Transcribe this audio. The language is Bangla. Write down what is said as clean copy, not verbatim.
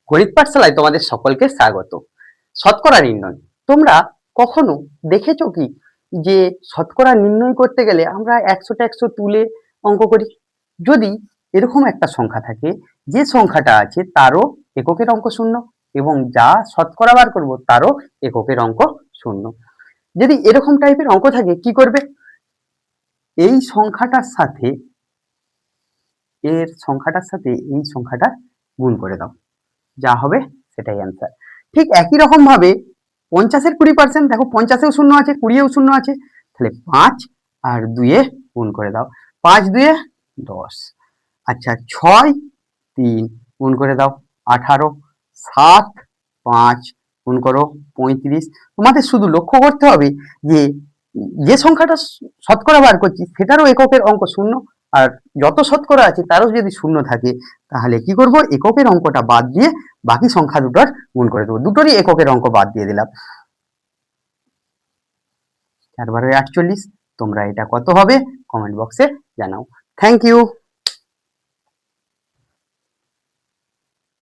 গণিত পাঠশালায় তোমাদের সকলকে স্বাগত। শতকরা নির্ণয়, তোমরা কখনো দেখেছো কি যে শতকরা নির্ণয় করতে গেলে আমরা 100টা 100 তুলে অঙ্ক করি? যদি এরকম একটা সংখ্যা থাকে যে সংখ্যাটা আছে তারও এককের অঙ্ক শূন্য এবং যা শতকরা বার করবো তারও এককের অঙ্ক শূন্য। যদি এরকম টাইপের অঙ্ক থাকে কি করবে? এই সংখ্যাটার সাথে এই সংখ্যাটা গুণ করে দাও, যা হবে সেটাই অ্যান্সার। ঠিক একই রকম ভাবে 50-এর 20%, দেখো 50-এও শূন্য আছে 20-এও শূন্য আছে, তাহলে 5 আর 2 গুণ করে দাও, 5 2 10। আচ্ছা 6 3 গুণ করে দাও 18, 7 5 গুণ করো 35। তোমাদের শুধু লক্ষ্য করতে হবে যে যে সংখ্যাটা শতকরা বার করছি সেটারও এককের অঙ্ক শূন্য, আর যত শতকরা আছে তারও যদি শূন্য থাকে তাহলে কি করব, এককের অঙ্কটা বাদ দিয়ে বাকি সংখ্যা দুটোর গুণ করে দেবো। দুটোরই এককের অঙ্ক বাদ দিয়ে দিলাম। 4 × 48। তোমরা এটা কত হবে কমেন্ট বক্সে জানাও। Thank you.